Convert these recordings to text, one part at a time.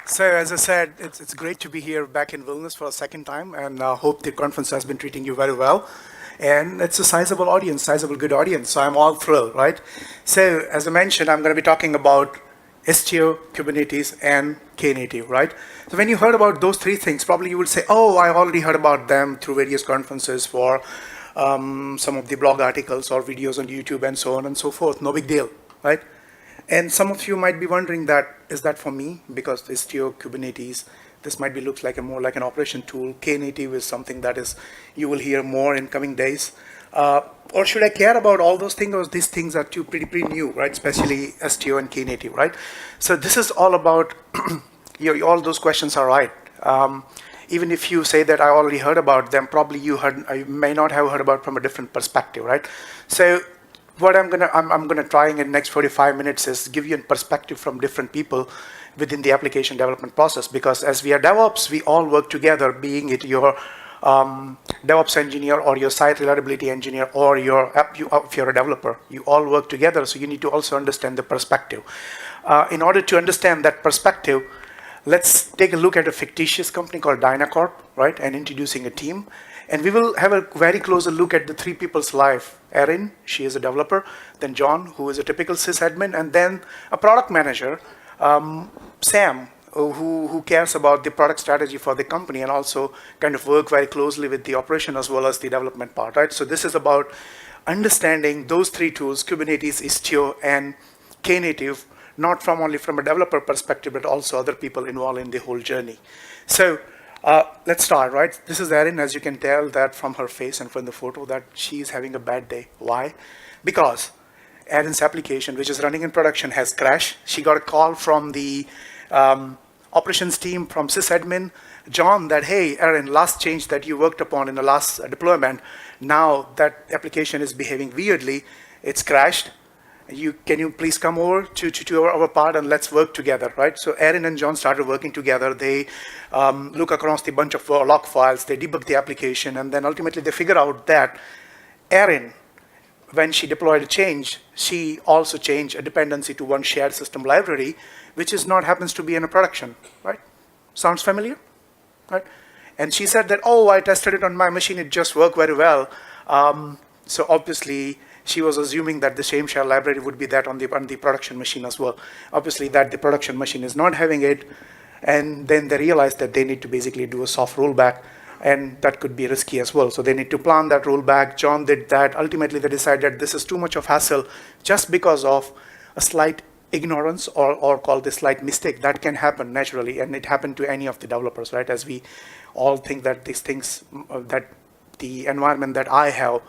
So as I said, it's great to be here back in Vilnius for a second time, and hope the conference has been treating you very well. And it's a sizable audience, sizable good audience, so I'm all thrilled, right? So as I mentioned, I'm going to be talking about Istio, Kubernetes, and Knative, right? So when you heard about those three things, probably you would say, oh, I already heard about them through various conferences for some of the blog articles or videos on YouTube and so on and so forth. No big deal, right? And some of you might be wondering that, is that for me? Because Istio, Kubernetes, this might be looks like more like an operation tool. Knative is something that is, you will hear more in coming days. Or should I care about all those things, or these things are pretty new, right? Especially Istio and Knative, right? So this is all about, all those questions are right. Even if you say that I already heard about them, probably you may not have heard about from a different perspective, right? So what I'm gonna try in the next 45 minutes is give you a perspective from different people within the application development process, because as we are DevOps, we all work together, being it your DevOps engineer or your site reliability engineer or your if you're a developer, you all work together, so you need to also understand the perspective. In order to understand that perspective, let's take a look at a fictitious company called Dynacorp, right, and introducing a team. And we will have a very closer look at the three people's life. Erin, she is a developer, then John, who is a typical sysadmin, and then a product manager, Sam, who cares about the product strategy for the company and also kind of work very closely with the operation as well as the development part, right? So this is about understanding those three tools, Kubernetes, Istio, and Knative, not from only from a developer perspective, but also other people involved in the whole journey. So let's start, right? This is Erin. As you can tell that from her face and from the photo that she's having a bad day. Why? Because Erin's application, which is running in production, has crashed. She got a call from the operations team from sysadmin, John, that, hey, Erin, last change that you worked upon in the last deployment, now that application is behaving weirdly, it's crashed. Can you please come over to our part and let's work together, right? So Erin and John started working together. They look across the bunch of log files, they debug the application, and then ultimately they figure out that Erin, when she deployed a change, she also changed a dependency to one shared system library, which is not happens to be in a production, right? Sounds familiar, right? And she said that, oh, I tested it on my machine, it just worked very well. So obviously, she was assuming that the same share library would be that on the production machine as well. Obviously, that the production machine is not having it, and then they realized that they need to basically do a soft rollback, and that could be risky as well. So they need to plan that rollback. John did that. Ultimately, they decided this is too much of hassle just because of a slight ignorance or call this slight mistake that can happen naturally, and it happened to any of the developers, right? As we all think that these things, that the environment that I have,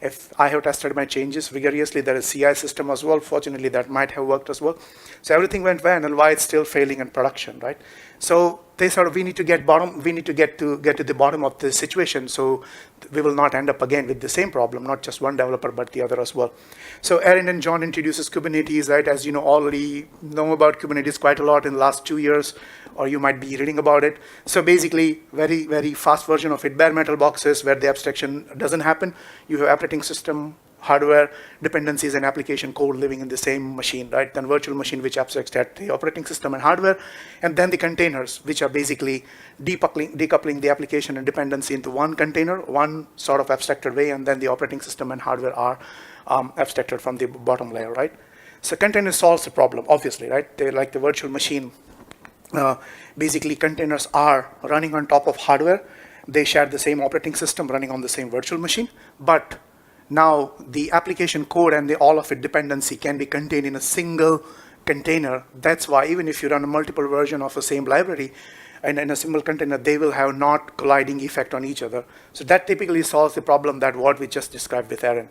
if I have tested my changes rigorously, there is CI system as well. Fortunately, that might have worked as well. So everything went well, and why it's still failing in production, right? So they sort of, we need to get to the bottom of the situation, so we will not end up again with the same problem, not just one developer, but the other as well. So Erin and John introduces Kubernetes, right? As you know, already know about Kubernetes quite a lot in the last 2 years, or you might be reading about it. So basically, very, very fast version of it, bare metal boxes where the abstraction doesn't happen. You have operating system, hardware, dependencies, and application code living in the same machine, right? Then virtual machine, which abstracts that the operating system and hardware, and then the containers, which are basically decoupling the application and dependency into one container, one sort of abstracted way, and then the operating system and hardware are abstracted from the bottom layer, right? So container solves the problem, obviously, right? They're like the virtual machine. Basically, containers are running on top of hardware. They share the same operating system running on the same virtual machine, but now the application code and all of its dependency can be contained in a single container. That's why even if you run a multiple version of the same library and in a single container, they will have not colliding effect on each other. So that typically solves the problem that what we just described with Erin.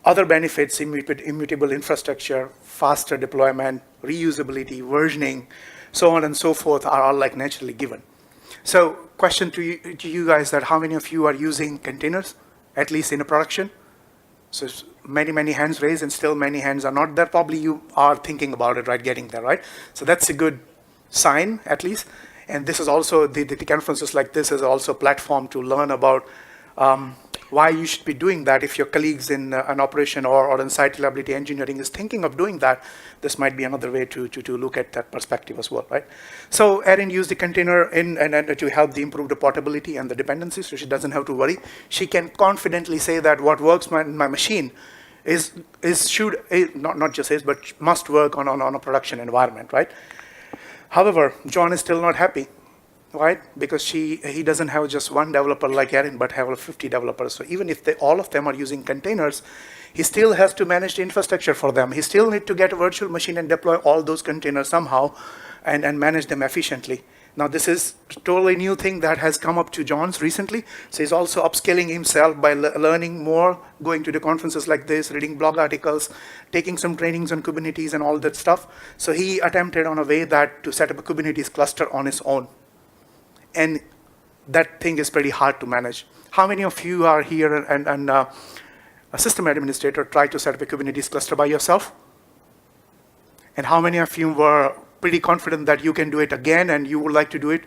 Other benefits, immutable infrastructure, faster deployment, reusability, versioning, so on and so forth are all like naturally given. So question to you guys, that how many of you are using containers, at least in a production? So many hands raised, and still many hands are not there. Probably you are thinking about it, right, getting there, right? So that's a good sign, at least. And this is also, the conferences like this is also a platform to learn about why you should be doing that. If your colleagues in an operation or in site reliability engineering is thinking of doing that, this might be another way to look at that perspective as well, right? So Erin used the container and to help improve the portability and the dependencies, so she doesn't have to worry. She can confidently say that what works in my machine not just is, but must work on a production environment, right? However, John is still not happy, right? Because he doesn't have just one developer like Erin, but have 50 developers. So even if all of them are using containers, he still has to manage the infrastructure for them. He still needs to get a virtual machine and deploy all those containers somehow and manage them efficiently. Now, this is a totally new thing that has come up to John's recently. So he's also upscaling himself by learning more, going to the conferences like this, reading blog articles, taking some trainings on Kubernetes and all that stuff. So he attempted on a way that to set up a Kubernetes cluster on his own. And that thing is pretty hard to manage. How many of you are here and a system administrator tried to set up a Kubernetes cluster by yourself? And how many of you were pretty confident that you can do it again and you would like to do it?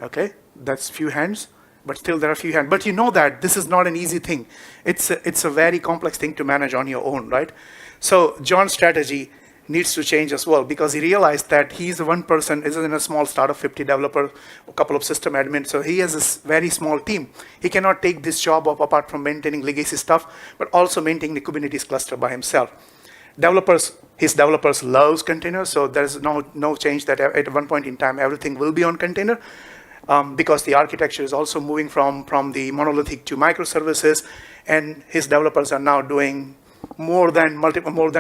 Okay, that's few hands, but still there are few hands. But you know that this is not an easy thing. It's a very complex thing to manage on your own, right? So John's strategy needs to change as well, because he realized that he's one person, is in a small startup, 50 developers, a couple of system admins, so he has a very small team. He cannot take this job up apart from maintaining legacy stuff, but also maintaining the Kubernetes cluster by himself. His developers loves containers, so there's no change that at one point in time everything will be on container, because the architecture is also moving from the monolithic to microservices, and his developers are now doing more than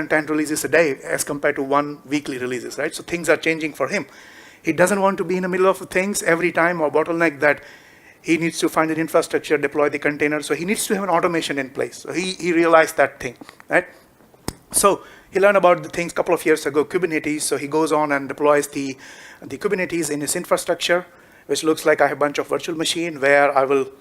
10 releases a day as compared to 1 weekly releases, right? So things are changing for him. He doesn't want to be in the middle of things every time or bottleneck that he needs to find an infrastructure, deploy the container. So he needs to have an automation in place. So he realized that thing, right? So he learned about the things a couple of years ago, Kubernetes. So he goes on and deploys the Kubernetes in his infrastructure, which looks like I have a bunch of virtual machine where I will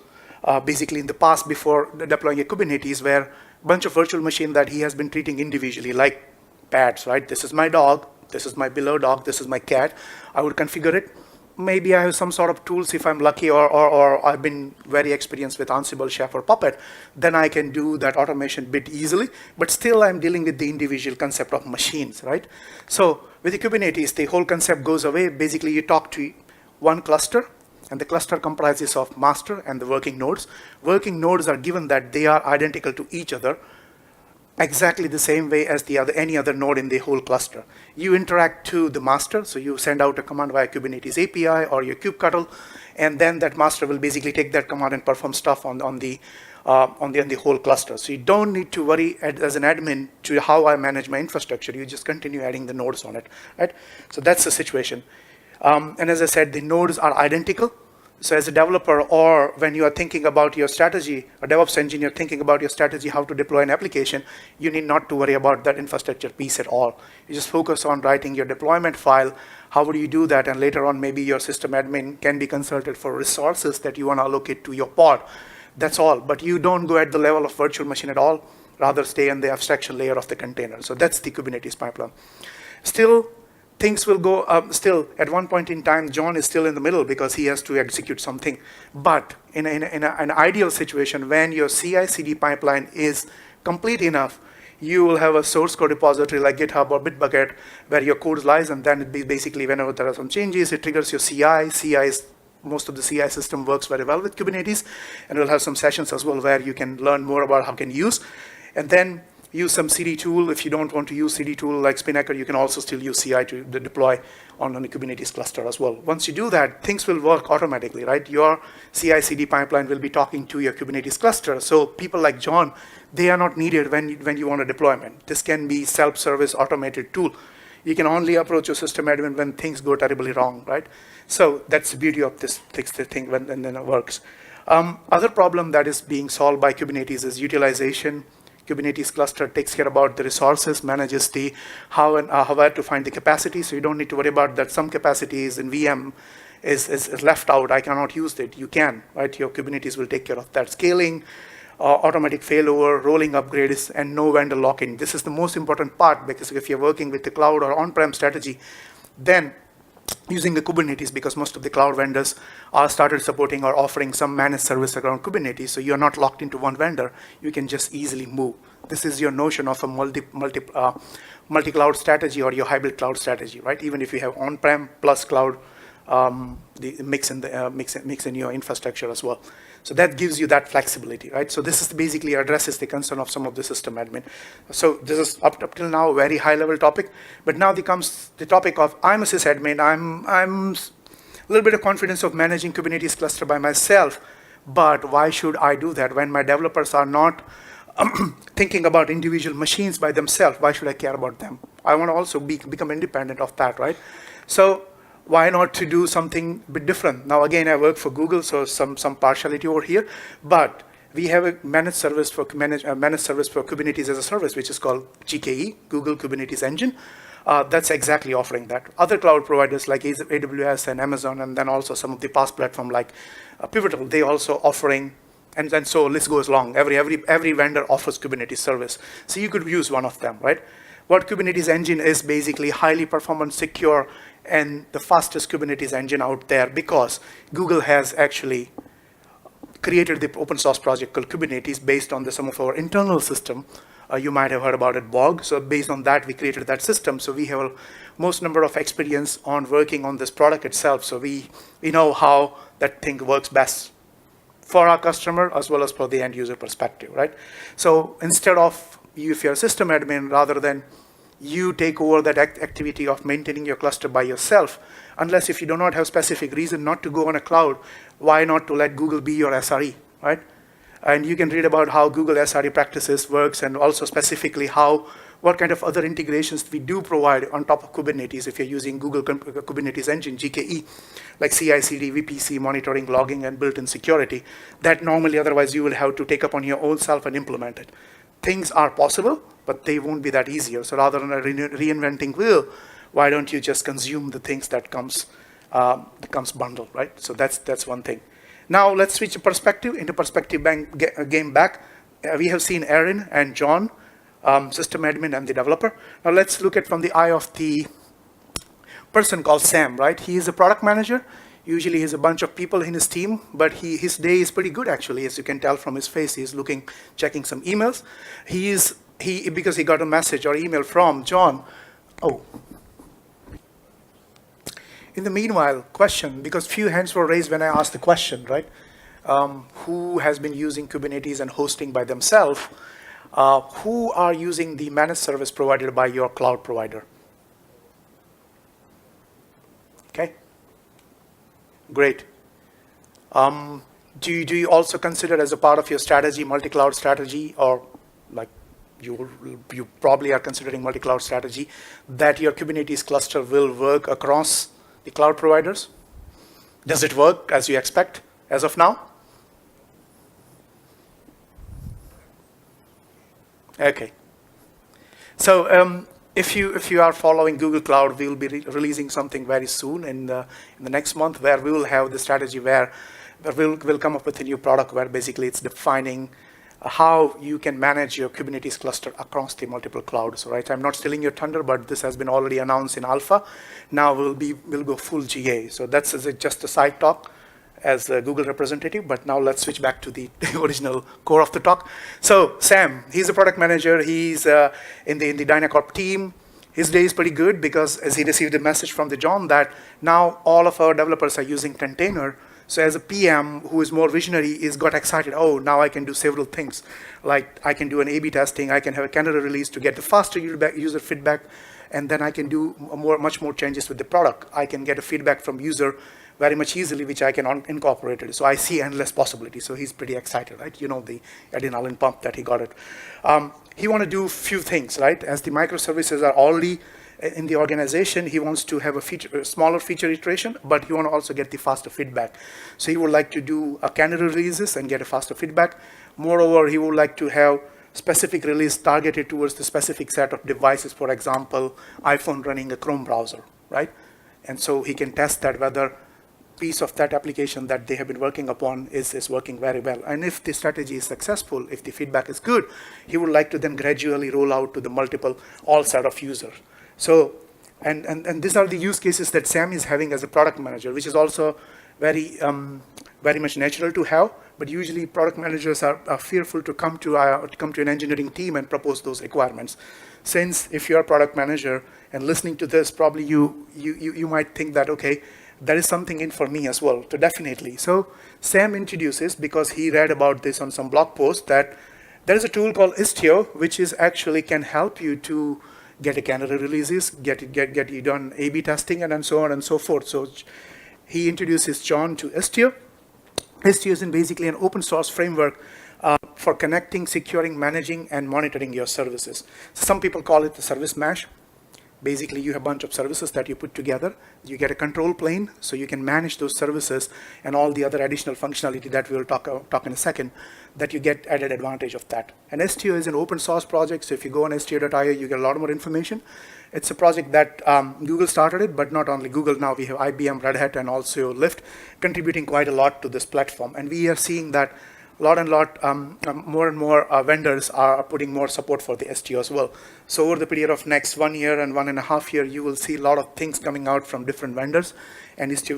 basically in the past before deploying a Kubernetes, where a bunch of virtual machine that he has been treating individually like pets, right? This is my dog, this is my below dog, this is my cat. I would configure it. Maybe I have some sort of tools if I'm lucky, or I've been very experienced with Ansible, Chef, or Puppet, then I can do that automation bit easily, but still I'm dealing with the individual concept of machines, right? So with the Kubernetes, the whole concept goes away. Basically, you talk to one cluster, and the cluster comprises of master and the working nodes. Working nodes are given that they are identical to each other, exactly the same way as any other node in the whole cluster. You interact to the master, so you send out a command via Kubernetes API or your kubectl, and then that master will basically take that command and perform stuff on the whole cluster. So you don't need to worry as an admin to how I manage my infrastructure. You just continue adding the nodes on it, right? So that's the situation. And as I said, the nodes are identical. So as a developer, or when you are thinking about your strategy, a DevOps engineer thinking about your strategy, how to deploy an application, you need not to worry about that infrastructure piece at all. You just focus on writing your deployment file. How would you do that? And later on, maybe your system admin can be consulted for resources that you want to allocate to your pod. That's all. But you don't go at the level of virtual machine at all. Rather stay in the abstraction layer of the container. So that's the Kubernetes pipeline. Still, things will go still at one point in time. John is still in the middle because he has to execute something. But in an ideal situation, when your CI/CD pipeline is complete enough, you will have a source code repository like GitHub or Bitbucket where your code lies, and then it be basically whenever there are some changes, it triggers your CI. Most of the CI system works very well with Kubernetes, and we'll have some sessions as well where you can learn more about how you can use, and then use some CD tool. If you don't want to use CD tool like Spinnaker, you can also still use CI to deploy on a Kubernetes cluster as well. Once you do that, things will work automatically, right? Your CI/CD pipeline will be talking to your Kubernetes cluster. So people like John, they are not needed when you want a deployment. This can be self-service automated tool. You can only approach your system admin when things go terribly wrong, right? So that's the beauty of this thing when then it works. Other problem that is being solved by Kubernetes is utilization. Kubernetes cluster takes care about the resources, manages the how where to find the capacity, so you don't need to worry about that some capacities in VM is left out. I cannot use it. You can, right? Your Kubernetes will take care of that. Scaling, automatic failover, rolling upgrades, and no vendor lock-in. This is the most important part, because if you're working with the cloud or on-prem strategy, then using the Kubernetes, because most of the cloud vendors are started supporting or offering some managed service around Kubernetes, so you're not locked into one vendor. You can just easily move. This is your notion of a multi-cloud strategy or your hybrid cloud strategy, right? Even if you have on-prem plus cloud, the mix in your infrastructure as well. So that gives you that flexibility, right? So this is basically addresses the concern of some of the system admin. So this is up till now a very high level topic, but now comes the topic of I'm a sysadmin, I'm a little bit of confidence of managing Kubernetes cluster by myself, but why should I do that when my developers are not thinking about individual machines by themselves? Why should I care about them? I want to also become independent of that, right? So why not to do something a bit different? Now, again, I work for Google, so some partiality over here, but we have a managed service for Kubernetes as a service, which is called GKE, Google Kubernetes Engine. That's exactly offering that. Other cloud providers like AWS and Amazon, and then also some of the PaaS platform like Pivotal, they also offering, and then so list goes long. Every vendor offers Kubernetes service, so you could use one of them, right? What Kubernetes Engine is basically highly performant, secure, and the fastest Kubernetes engine out there, because Google has actually created the open source project called Kubernetes based on some of our internal system. You might have heard about it, Bog. So based on that, we created that system. So we have a most number of experience on working on this product itself. So we know how that thing works best for our customer as well as for the end user perspective, right? So instead of if you're a system admin, rather than you take over that activity of maintaining your cluster by yourself, unless if you do not have specific reason not to go on a cloud, why not to let Google be your SRE, right? And you can read about how Google SRE practices works, and also specifically what kind of other integrations we do provide on top of Kubernetes if you're using Google Kubernetes Engine, GKE, like CI/CD, VPC, monitoring, logging, and built-in security, that normally otherwise you will have to take up on your own self and implement it. Things are possible, but they won't be that easier. So rather than reinventing wheel, why don't you just consume the things that comes bundled, right? So that's one thing. Now let's switch into perspective game back. We have seen Aaron and John, system admin and the developer. Now let's look at from the eye of the person called Sam, right? He is a product manager. Usually he has a bunch of people in his team, but his day is pretty good actually, as you can tell from his face. He's checking some emails. Because he got a message or email from John. Oh. In the meanwhile, question, because few hands were raised when I asked the question, right? Who has been using Kubernetes and hosting by themselves? Who are using the managed service provided by your cloud provider? Okay. Great. Do you also consider as a part of your strategy, multi-cloud strategy, or like you probably are considering multi-cloud strategy, that your Kubernetes cluster will work across the cloud providers? Does it work as you expect as of now? Okay. So if you are following Google Cloud, we will be releasing something very soon in the next month, where we will have the strategy where we'll come up with a new product where basically it's defining how you can manage your Kubernetes cluster across the multiple clouds, right? I'm not stealing your thunder, but this has been already announced in alpha. Now we'll go full GA. So that's just a side talk as a Google representative, but now let's switch back to the original core of the talk. So Sam, he's a product manager. He's in the Dynacorp team. His day is pretty good because as he received a message from the John that now all of our developers are using container. So as a PM who is more visionary, is got excited. Oh, now I can do several things. Like I can do an A/B testing. I can have a canary release to get the faster user feedback, and then I can do much more changes with the product. I can get a feedback from user very much easily, which I can incorporate it. So I see endless possibilities. So he's pretty excited, right? You know, the adrenaline pump that he got it. He want to do few things, right? As the microservices are already in the organization, he wants to have a smaller feature iteration, but he want to also get the faster feedback. So he would like to do a canary releases and get a faster feedback. Moreover, he would like to have specific release targeted towards the specific set of devices, for example, iPhone running a Chrome browser, right? And so he can test that whether piece of that application that they have been working upon is working very well. And if the strategy is successful, if the feedback is good, he would like to then gradually roll out to the all set of users. So And these are the use cases that Sam is having as a product manager, which is also very very much natural to have. But usually product managers are fearful to come to an engineering team and propose those requirements. Since if you're a product manager and listening to this, probably you might think that, okay, there is something in for me as well. So definitely. So Sam introduces, because he read about this on some blog post, that there is a tool called Istio, which is actually can help you to get a canary releases, get you done A/B testing, and so on and so forth. So he introduces John to Istio. Istio is basically an open source framework for connecting, securing, managing, and monitoring your services. So some people call it the service mesh. Basically, you have a bunch of services that you put together. You get a control plane, so you can manage those services and all the other additional functionality that we'll talk in a second, that you get added advantage of that. And Istio is an open source project, so if you go on istio.io, you get a lot more information. It's a project that Google started it, but not only Google. Now we have IBM, Red Hat, and also Lyft contributing quite a lot to this platform. And we are seeing that more and more vendors are putting more support for the Istio as well. So over the period of next 1 year and 1.5 years, you will see a lot of things coming out from different vendors, and Istio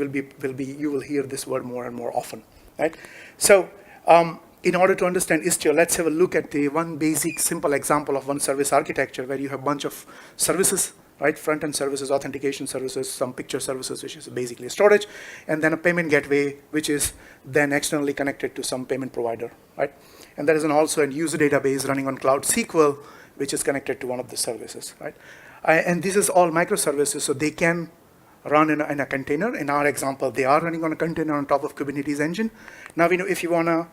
you will hear this word more and more often, right? So in order to understand Istio, let's have a look at the one basic simple example of one service architecture where you have a bunch of services, right? Front-end services, authentication services, some picture services, which is basically storage, and then a payment gateway, which is then externally connected to some payment provider, right? And there is also a user database running on Cloud SQL, which is connected to one of the services, right? And this is all microservices, so they can run in a container. In our example, they are running on a container on top of Kubernetes Engine. Now, if you want to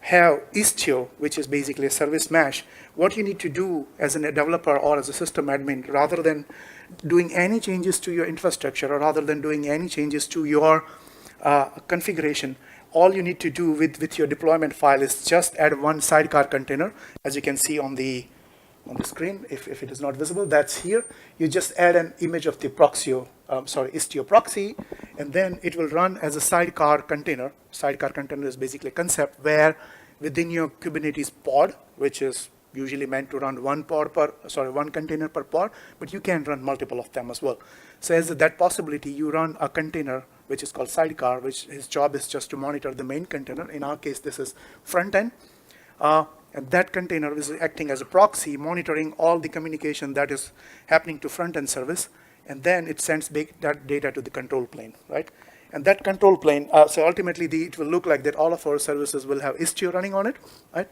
have Istio, which is basically a service mesh, what you need to do as a developer or as a system admin, rather than doing any changes to your infrastructure or rather than doing any changes to your configuration, all you need to do with your deployment file is just add one sidecar container. As you can see on the screen, if it is not visible, that's here. You just add an image of the Istio proxy, and then it will run as a sidecar container. Sidecar container is basically a concept where within your Kubernetes pod, which is usually meant to run one container per pod, but you can run multiple of them as well. So as that possibility, you run a container which is called sidecar, which his job is just to monitor the main container. In our case, this is front end. And that container is acting as a proxy, monitoring all the communication that is happening to front-end service, and then it sends that data to the control plane, right? And that control plane, so ultimately it will look like that all of our services will have Istio running on it, right?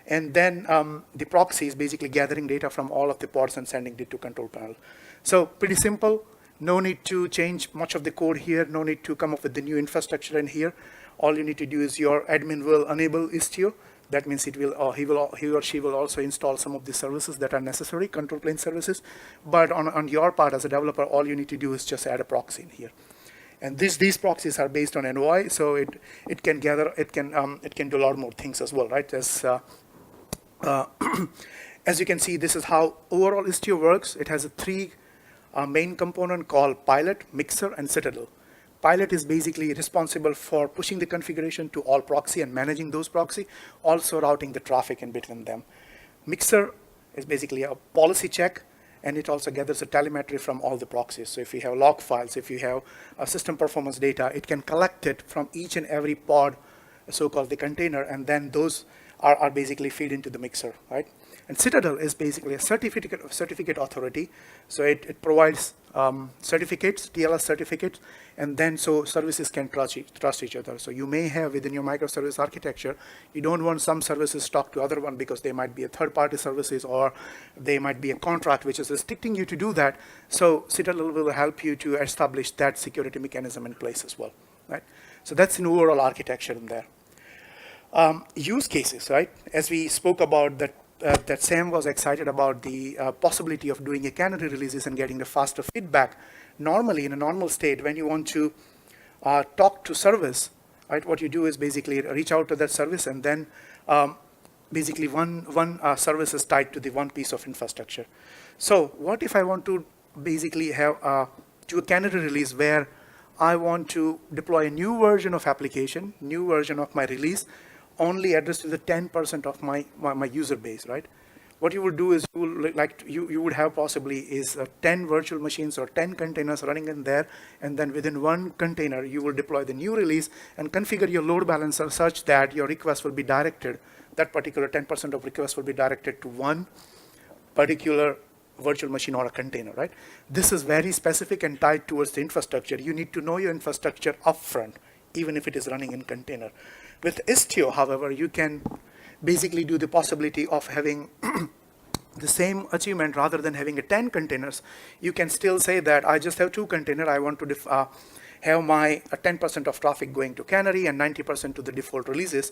And then the proxy is basically gathering data from all of the pods and sending it to control panel. So pretty simple. No need to change much of the code here. No need to come up with the new infrastructure in here. All you need to do is your admin will enable Istio. That means he or she will also install some of the services that are necessary, control plane services. But on your part as a developer, all you need to do is just add a proxy in here. And these proxies are based on NOI, so it can do a lot more things as well, right? As you can see, this is how overall Istio works. It has a three main component called Pilot, Mixer, and Citadel. Pilot is basically responsible for pushing the configuration to all proxy and managing those proxy, also routing the traffic in between them. Mixer is basically a policy check, and it also gathers the telemetry from all the proxies. So if you have log files, if you have system performance data, it can collect it from each and every pod, so-called the container, and then those are basically feed into the mixer, right? And Citadel is basically a certificate authority. So it provides certificates, TLS certificates, and then so services can trust each other. So you may have within your microservice architecture, you don't want some services to talk to other one because they might be a third-party services or they might be a contract which is restricting you to do that. So Citadel will help you to establish that security mechanism in place as well, right? So that's an overall architecture in there. Use cases, right? As we spoke about that Sam was excited about the possibility of doing a canary releases and getting the faster feedback. Normally, in a normal state, when you want to talk to service, right, what you do is basically reach out to that service, and then basically one service is tied to the one piece of infrastructure. So what if I want to basically do a canary release where I want to deploy a new version of application, new version of my release, only addressed to the 10% of my user base, right? what you would do is you would have possibly is 10 virtual machines or 10 containers running in there, and then within one container you will deploy the new release and configure your load balancer such that your request will be directed, that particular 10% of requests will be directed to one particular virtual machine or a container, right? This is very specific and tied towards the infrastructure. You need to know your infrastructure upfront, even if it is running in container. With Istio, however, you can basically do the possibility of having the same achievement rather than having 10 containers. You can still say that I just have 2 containers. I want to have my 10% of traffic going to Canary and 90% to the default releases,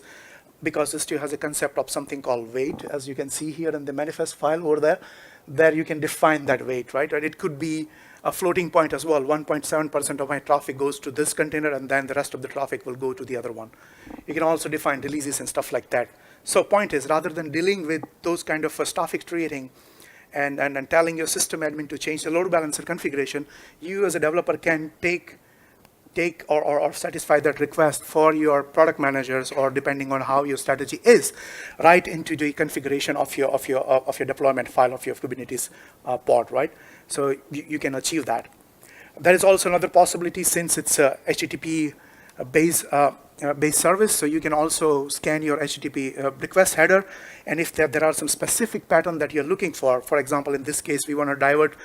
because Istio has a concept of something called weight, as you can see here in the manifest file over there. There you can define that weight, right? And it could be a floating point as well. 1.7% of my traffic goes to this container, and then the rest of the traffic will go to the other one. You can also define releases and stuff like that. So point is, rather than dealing with those kind of traffic triaging and telling your system admin to change the load balancer configuration, you as a developer can take or satisfy that request for your product managers, or depending on how your strategy is, right into the configuration of your deployment file of your Kubernetes pod, right? So you can achieve that. There is also another possibility, since it's a HTTP based service, so you can also scan your HTTP request header, and if there are some specific pattern that you're looking for example, in this case, we want to divert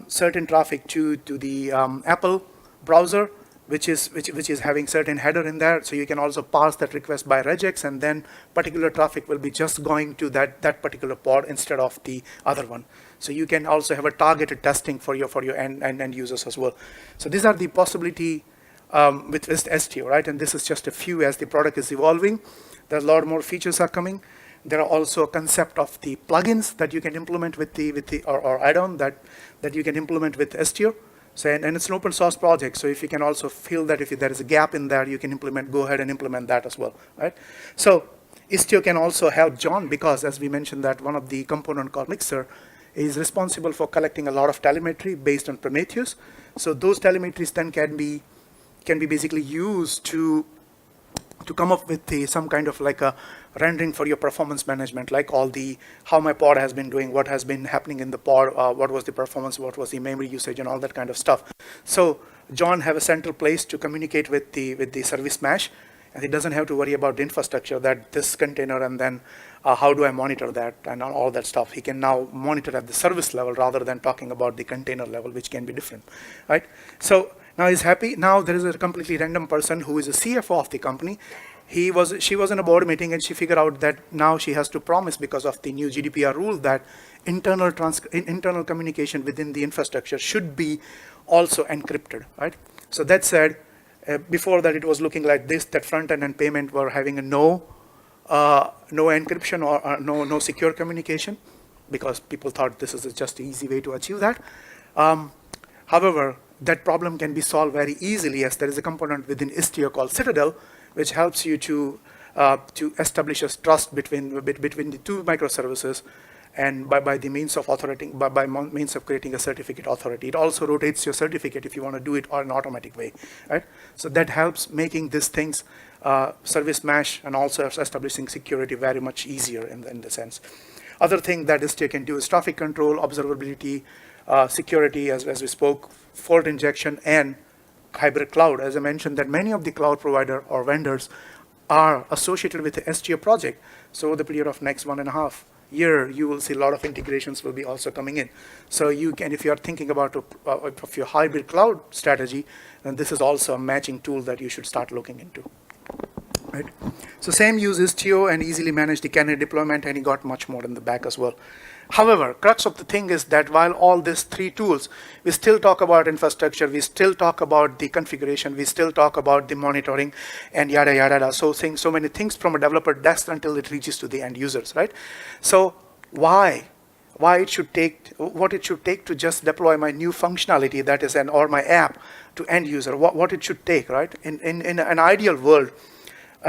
certain traffic to the Apple browser, which is having certain header in there. So you can also pass that request by regex, and then particular traffic will be just going to that particular pod instead of the other one. So you can also have a targeted testing for your end users as well. So these are the possibility with Istio, right? And this is just a few. As the product is evolving, there are a lot more features are coming. There are also a concept of the plugins that you can implement with the or add-on that you can implement with Istio. So, and it's an open source project, so if you can also feel that if there is a gap in there, you can go ahead and implement that as well, right? So Istio can also help John, because as we mentioned that one of the component called Mixer is responsible for collecting a lot of telemetry based on Prometheus. So those telemetries then can be basically used to come up with some kind of like a rendering for your performance management, like all the how my pod has been doing, what has been happening in the pod, what was the performance, what was the memory usage, and all that kind of stuff. So John have a central place to communicate with the service mesh, and he doesn't have to worry about the infrastructure, that this container and then how do I monitor that and all that stuff. He can now monitor at the service level rather than talking about the container level, which can be different, right? So now he's happy. Now there is a completely random person who is a CFO of the company. She was in a board meeting, and she figured out that now she has to promise, because of the new GDPR rule, that internal communication within the infrastructure should be also encrypted, right? So that said, before that it was looking like this, that front end and payment were having a no encryption or no secure communication, because people thought this is just an easy way to achieve that. However, that problem can be solved very easily, as there is a component within Istio called Citadel, which helps you to establish a trust between the two microservices, and by the means of means of creating a certificate authority. It also rotates your certificate if you want to do it in an automatic way, right? So that helps making these things service mesh and also establishing security very much easier in the sense. Other thing that Istio can do is traffic control, observability, security, as we spoke, fault injection, and hybrid cloud. As I mentioned, that many of the cloud provider or vendors are associated with the Istio project. So over the period of next 1.5 year, you will see a lot of integrations will be also coming in. So you can, if you are thinking about of your hybrid cloud strategy, then this is also a matching tool that you should start looking into. Right. So same use Istio and easily manage the canary deployment, and you got much more in the back as well. However, crux of the thing is that while all these three tools, we still talk about infrastructure, we still talk about the configuration, we still talk about the monitoring, and yada yada yada. So saying so many things from a developer desk until it reaches to the end users, right? So why it should take, what it should take to just deploy my new functionality, that is or my app to end user, what it should take, right? In an ideal world,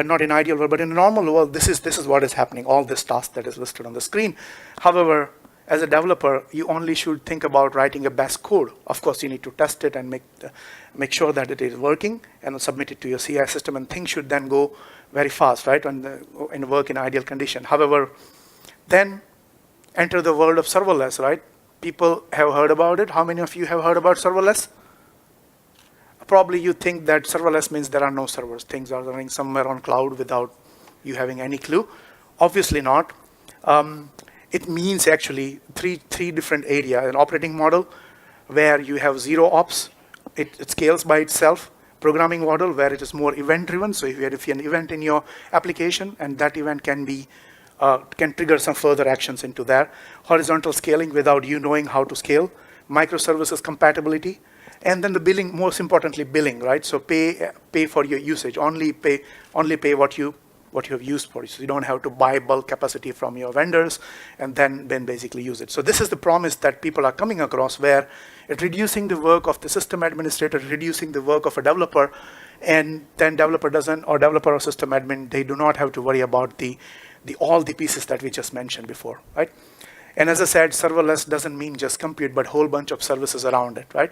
not in ideal world, but in a normal world, this is what is happening, all this task that is listed on the screen. However, as a developer, you only should think about writing a best code. Of course, you need to test it and make sure that it is working and submit it to your CI system, and things should then go very fast, right, and work in ideal condition. However, then enter the world of serverless, right? People have heard about it. How many of you have heard about serverless? Probably you think that serverless means there are no servers. Things are running somewhere on cloud without you having any clue. Obviously not. It means actually three different areas. An operating model where you have zero ops, it scales by itself. Programming model where it is more event driven. So if you have an event in your application and that event can trigger some further actions into that. Horizontal scaling without you knowing how to scale. Microservices compatibility. And then the billing, most importantly, billing, right? So pay for your usage. Only pay what you have used for. So you don't have to buy bulk capacity from your vendors and then basically use it. So this is the promise that people are coming across, where it's reducing the work of the system administrator, reducing the work of a developer, and then developer or system admin, they do not have to worry about all the pieces that we just mentioned before, right? And as I said, serverless doesn't mean just compute, but whole bunch of services around it, right?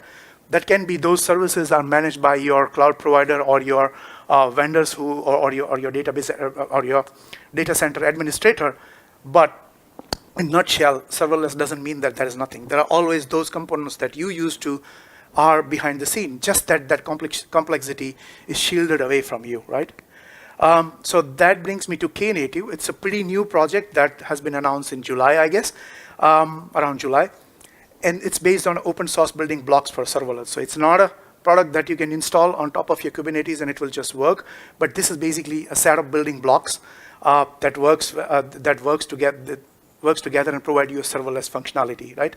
That can be those services are managed by your cloud provider or your vendors or your database or your data center administrator. But in a nutshell, serverless doesn't mean that there is nothing. There are always those components that you use to are behind the scene. Just that complexity is shielded away from you, right? So that brings me to Knative. It's a pretty new project that has been announced in July, I guess, around July. And it's based on open source building blocks for serverless. So it's not a product that you can install on top of your Kubernetes and it will just work. But this is basically a set of building blocks that works together and provide you a serverless functionality, right?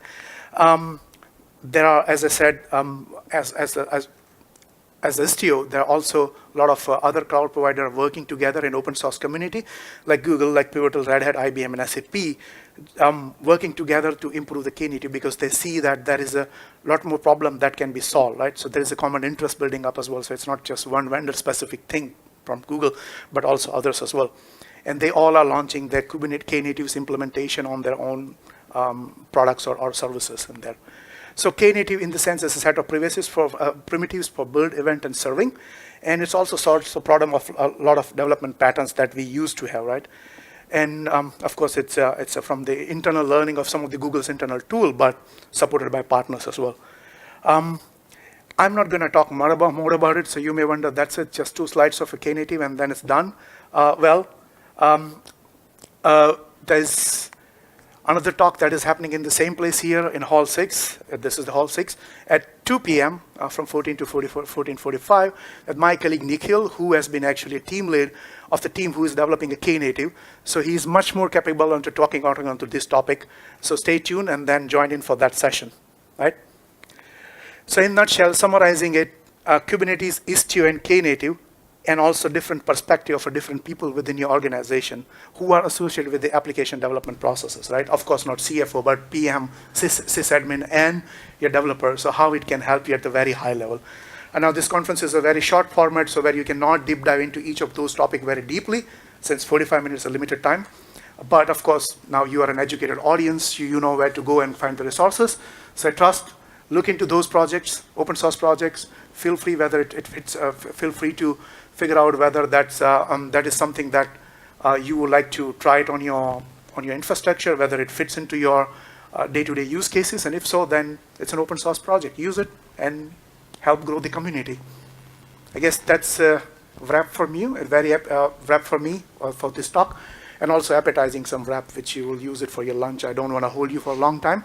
There are, as I said, as Istio, there are also a lot of other cloud providers working together in open source community, like Google, like Pivotal, Red Hat, IBM, and SAP, working together to improve the Knative because they see that there is a lot more problem that can be solved, right? So there is a common interest building up as well. So it's not just one vendor specific thing from Google, but also others as well. And they all are launching their Kubernetes Knatives implementation on their own products or services in there. So Knative, in the sense, is a set of primitives for build, event, and serving. And it's also solves the problem of a lot of development patterns that we used to have, right? And of course, it's from the internal learning of some of the Google's internal tool, but supported by partners as well. I'm not going to talk more about it, so you may wonder, that's it, just 2 slides of a Knative, and then it's done. There's another talk that is happening in the same place here in Hall 6. This is the Hall 6 at 2 p.m. From 14 to 14:45. With my colleague Nikhil, who has been actually a team lead of the team who is developing a Knative. So he's much more capable onto talking onto this topic. So stay tuned and then join in for that session, right? So in a nutshell, summarizing it, Kubernetes, Istio, and Knative, and also different perspective for different people within your organization who are associated with the application development processes, right? Of course, not CFO, but PM, sysadmin, and your developer, so how it can help you at the very high level. And now this conference is a very short format, so where you cannot deep dive into each of those topics very deeply, since 45 minutes is a limited time. But of course, now you are an educated audience, you know where to go and find the resources. So I trust, look into those projects, open source projects, feel free whether it fits, feel free to figure out whether that is something that you would like to try it on your infrastructure, whether it fits into your day-to-day use cases, and if so, then it's an open source project. Use it and help grow the community. I guess that's a wrap for me, wrap for me for this talk, and also appetizing some wrap, which you will use it for your lunch. I don't want to hold you for a long time.